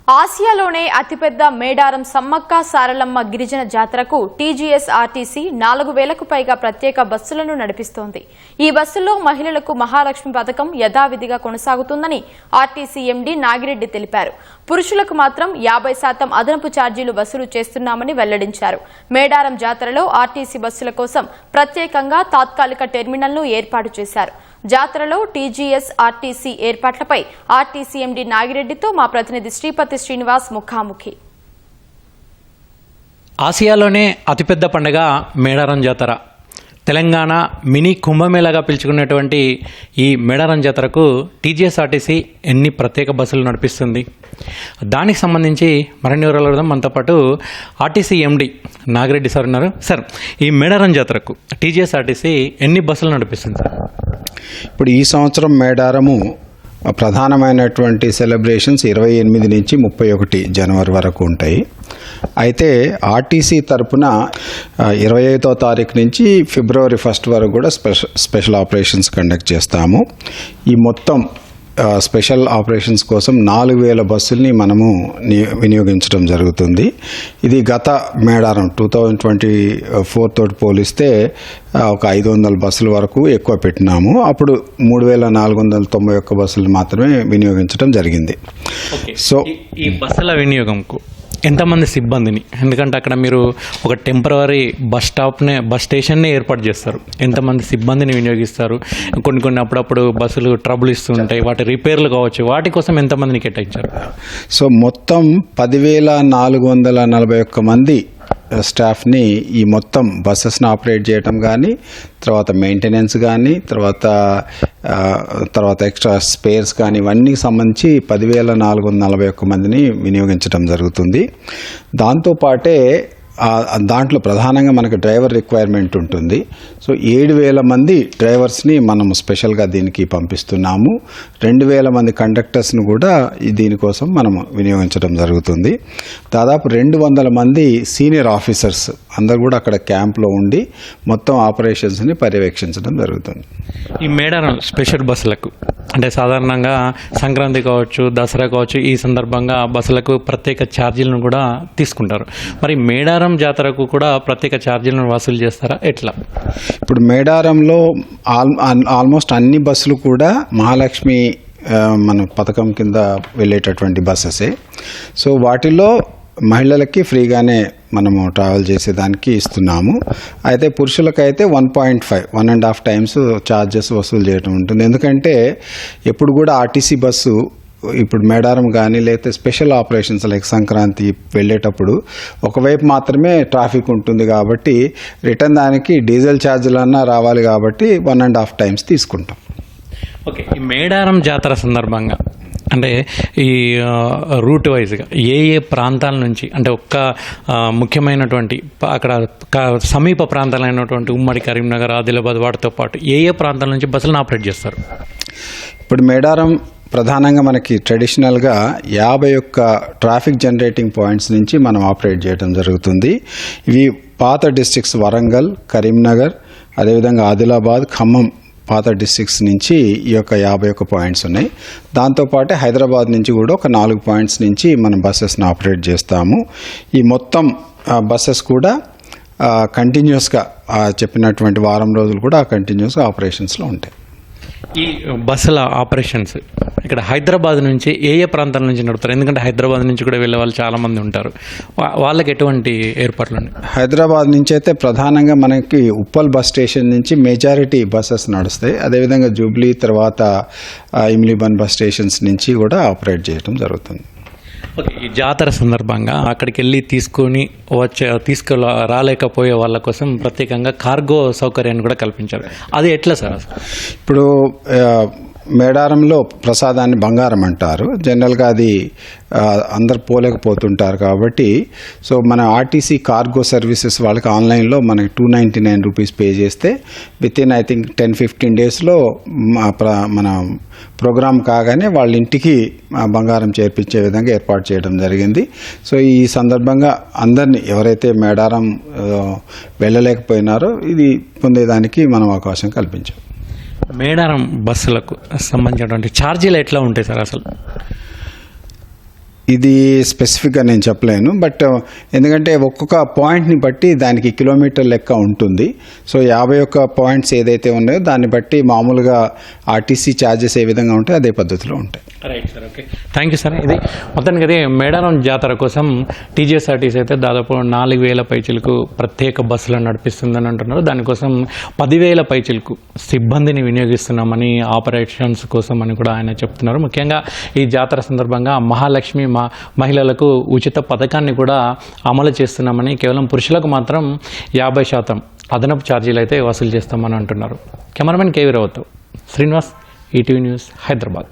ఆసియాలోనే అతిపెద్ద మేడారం సమ్మక్క సారలమ్మ గిరిజన జాతరకు టీజీఎస్ ఆర్టీసీ 4000కు పైగా ప్రత్యేక బస్సులను నడిపిస్తోంది. ఈ బస్సుల్లో మహిళలకు మహాలక్ష్మి పథకం యథావిధిగా కొనసాగుతుందని ఆర్టీసీ ఎండీ నాగిరెడ్డి తెలిపారు. పురుషులకు మాత్రం 50% అదనపు ఛార్జీలు వసూలు చేస్తున్నామని వెల్లడించారు. మేడారం జాతరలో ఆర్టీసీ బస్సుల కోసం ప్రత్యేకంగా తాత్కాలిక టెర్మినల్ను ఏర్పాటు చేశారు. జాతరలో టీజీఎస్ ఆర్టీసీ ఏర్పాట్లపై ఆర్టీసీ ఎండీ నాగిరెడ్డితో మా ప్రతినిధి శ్రీపతి శ్రీనివాస్ ముఖాముఖి. ఆసియాలోనే అతిపెద్ద పండుగ మేడారం జాతర. తెలంగాణ మినీ కుంభమేళాగా పిలుచుకున్నటువంటి ఈ మేడారం జాతరకు టీజీఎస్ ఆర్టీసీ ఎన్ని ప్రత్యేక బస్సులు నడిపిస్తుంది, దానికి సంబంధించి మరిన్ని వివరాలు అడుగుదాం. మనతో పాటు ఆర్టీసీ ఎండీ నాగిరెడ్డి సార్ ఉన్నారు. సార్, ఈ మేడారం జాతరకు టీజీఎస్ ఆర్టీసీ ఎన్ని బస్సులు నడిపిస్తుంది సార్? ఇప్పుడు ఈ సంవత్సరం మేడారము ప్రధానమైనటువంటి సెలబ్రేషన్స్ 28 నుంచి 31 జనవరి వరకు ఉంటాయి. అయితే ఆర్టీసీ తరపున 25వ తారీఖు నుంచి ఫిబ్రవరి 1 వరకు కూడా స్పెషల్ ఆపరేషన్స్ కండక్ట్ చేస్తాము. ఈ మొత్తం స్పెషల్ ఆపరేషన్స్ కోసం 4000 బస్సుల్ని మనము వినియోగించడం జరుగుతుంది. ఇది గత మేడారం 2024 తోటి పోలిస్తే ఒక 500 బస్సుల వరకు ఎక్కువ పెట్టినాము. అప్పుడు 3491 బస్సులు మాత్రమే వినియోగించడం జరిగింది. సో ఈ బస్సుల వినియోగంకు ఎంతమంది సిబ్బందిని, ఎందుకంటే అక్కడ మీరు ఒక టెంపరరీ బస్ స్టేషన్ని ఏర్పాటు చేస్తారు, ఎంతమంది సిబ్బందిని వినియోగిస్తారు? కొన్ని అప్పుడప్పుడు బస్సులు ట్రబుల్ ఇస్తుంటాయి, వాటి రిపేర్లు కావచ్చు, వాటి కోసం ఎంతమందిని కేటాయించారు? సో మొత్తం 10,441 మంది స్టాఫ్ని ఈ మొత్తం బస్సెస్ని ఆపరేట్ చేయటం కానీ, తర్వాత మెయింటెనెన్స్ కానీ, తర్వాత ఎక్స్ట్రా స్పేర్స్ కానీ, ఇవన్నీ సంబంధించి 10,441 మందిని వినియోగించడం జరుగుతుంది. దాంతోపాటే దాంట్లో ప్రధానంగా మనకు డ్రైవర్ రిక్వైర్మెంట్ ఉంటుంది. సో 7,000 మంది డ్రైవర్స్ని మనం స్పెషల్గా దీనికి పంపిస్తున్నాము. 2,000 మంది కండక్టర్స్ని కూడా దీనికోసం మనం వినియోగించడం జరుగుతుంది. దాదాపు 200 మంది సీనియర్ ఆఫీసర్స్ అందరు కూడా అక్కడ క్యాంప్లో ఉండి మొత్తం ఆపరేషన్స్ని పర్యవేక్షించడం జరుగుతుంది. ఈ మేడారం స్పెషల్ బస్సులకు అంటే సాధారణంగా సంక్రాంతి కావచ్చు, దసరా కావచ్చు, ఈ సందర్భంగా బస్సులకు ప్రత్యేక ఛార్జీలను కూడా తీసుకుంటారు. మరి మేడారం జాతరకు కూడా ప్రత్యేక ఛార్జీలను వసూలు చేస్తారా, ఎట్లా? ఇప్పుడు మేడారంలో ఆల్మోస్ట్ అన్ని బస్సులు కూడా మహాలక్ష్మి మన పథకం కింద వెళ్ళేటటువంటి బస్సెసే. సో వాటిలో మహిళలకి ఫ్రీగానే మనము ట్రావెల్ చేసేదానికి ఇస్తున్నాము. అయితే పురుషులకైతే 1.5 టైమ్స్ ఛార్జెస్ వసూలు చేయడం ఉంటుంది. ఎందుకంటే ఎప్పుడు కూడా ఆర్టీసీ బస్సు ఇప్పుడు మేడారం కానీ లేకపోతే స్పెషల్ ఆపరేషన్స్ లైక్ సంక్రాంతి వెళ్ళేటప్పుడు ఒకవైపు మాత్రమే ట్రాఫిక్ ఉంటుంది కాబట్టి రిటర్న్ దానికి డీజిల్ ఛార్జీలన్నా రావాలి కాబట్టి 1.5 టైమ్స్ తీసుకుంటాం. ఓకే, ఈ మేడారం జాతర సందర్భంగా అంటే ఈ రూట్ వైజ్గా ఏ ప్రాంతాల నుంచి, అంటే ఒక్క ముఖ్యమైనటువంటి అక్కడ సమీప ప్రాంతాలైనటువంటి ఉమ్మడి కరీంనగర్, ఆదిలాబాద్ వాటితో పాటు ఏ ప్రాంతాల నుంచి బస్సులను ఆపరేట్ చేస్తారు? ఇప్పుడు మేడారం ప్రధానంగా మనకి ట్రెడిషనల్గా 51 ట్రాఫిక్ జనరేటింగ్ పాయింట్స్ నుంచి మనం ఆపరేట్ చేయడం జరుగుతుంది. ఇవి పాత డిస్ట్రిక్ట్స్ వరంగల్, కరీంనగర్, అదేవిధంగా ఆదిలాబాద్, ఖమ్మం పాత డిస్ట్రిక్ట్స్ నుంచి ఈ యొక్క 51 పాయింట్స్ ఉన్నాయి. దాంతోపాటు హైదరాబాద్ నుంచి కూడా ఒక 4 పాయింట్స్ నుంచి మనం బస్సెస్ని ఆపరేట్ చేస్తాము. ఈ మొత్తం బస్సెస్ కూడా కంటిన్యూస్గా చెప్పినటువంటి వారం రోజులు కూడా కంటిన్యూస్గా ఆపరేషన్స్లో ఉంటాయి. ఈ బస్సుల ఆపరేషన్స్ ఇక్కడ హైదరాబాద్ నుంచి ఏ ప్రాంతాల నుంచి నడుపుతారు? ఎందుకంటే హైదరాబాద్ నుంచి కూడా వెళ్ళే వాళ్ళు చాలామంది ఉంటారు, వాళ్ళకి ఎటువంటి ఏర్పాట్లు ఉన్నాయి? హైదరాబాద్ నుంచి అయితే ప్రధానంగా మనకి ఉప్పల్ బస్ స్టేషన్ నుంచి మెజారిటీ బస్సెస్ నడుస్తాయి. అదేవిధంగా జూబ్లీ తర్వాత ఇమ్లీబన్ బస్ స్టేషన్స్ నుంచి కూడా ఆపరేట్ చేయడం జరుగుతుంది. ఓకే, ఈ జాతర సందర్భంగా అక్కడికి వెళ్ళి రాలేకపోయే వాళ్ళ కోసం ప్రత్యేకంగా కార్గో సౌకర్యాన్ని కూడా కల్పించారు. అది ఎట్లా సార్? ఇప్పుడు మేడారంలో ప్రసాదాన్ని బంగారం అంటారు. జనరల్గా అది అందరు పోలేకపోతుంటారు కాబట్టి సో మన ఆర్టీసీ కార్గో సర్వీసెస్ వాళ్ళకి ఆన్లైన్లో మనకి 299 రూపీస్ పే చేస్తే వితిన్ ఐ థింక్ 10-15 డేస్లో మన ప్రోగ్రామ్ కాగానే వాళ్ళ ఇంటికి బంగారం చేర్పించే విధంగా ఏర్పాటు చేయడం జరిగింది. సో ఈ సందర్భంగా అందరినీ ఎవరైతే మేడారం వెళ్ళలేకపోయినారో ఇది పొందేదానికి మనం అవకాశం కల్పించాం. మేడారం బస్సులకు సంబంధించినటువంటి ఛార్జీలు ఎట్లా ఉంటాయి సార్ అసలు? ఇది స్పెసిఫిక్గా నేను చెప్పలేను, బట్ ఎందుకంటే ఒక్కొక్క పాయింట్ని బట్టి దానికి కిలోమీటర్ లెక్క ఉంటుంది. సో 51 పాయింట్స్ ఏదైతే ఉన్నాయో దాన్ని బట్టి మామూలుగా ఆర్టీసీ ఛార్జెస్ ఏ విధంగా ఉంటాయి అదే పద్ధతిలో ఉంటాయి. Right sir, okay, thank you sir. ఇది మొత్తానికి అది మేడారం జాతర కోసం టీజీఎస్ఆర్టీసీ అయితే దాదాపు 4,000 పైచిలకు ప్రత్యేక బస్సులను నడిపిస్తుందని అంటున్నారు. దానికోసం 10,000 పైచిలకు సిబ్బందిని వినియోగిస్తున్నామని ఆపరేషన్స్ కోసం అని కూడా ఆయన చెప్తున్నారు. ముఖ్యంగా ఈ జాతర సందర్భంగా మహాలక్ష్మి మహిళలకు ఉచిత పథకాన్ని కూడా అమలు చేస్తున్నామని, కేవలం పురుషులకు మాత్రం 50% అదనపు ఛార్జీలు అయితే వసూలు చేస్తామని అంటున్నారు. కెమెరామెన్ కేవీ రావుతో శ్రీనివాస్, ఈటీవీ న్యూస్, హైదరాబాద్.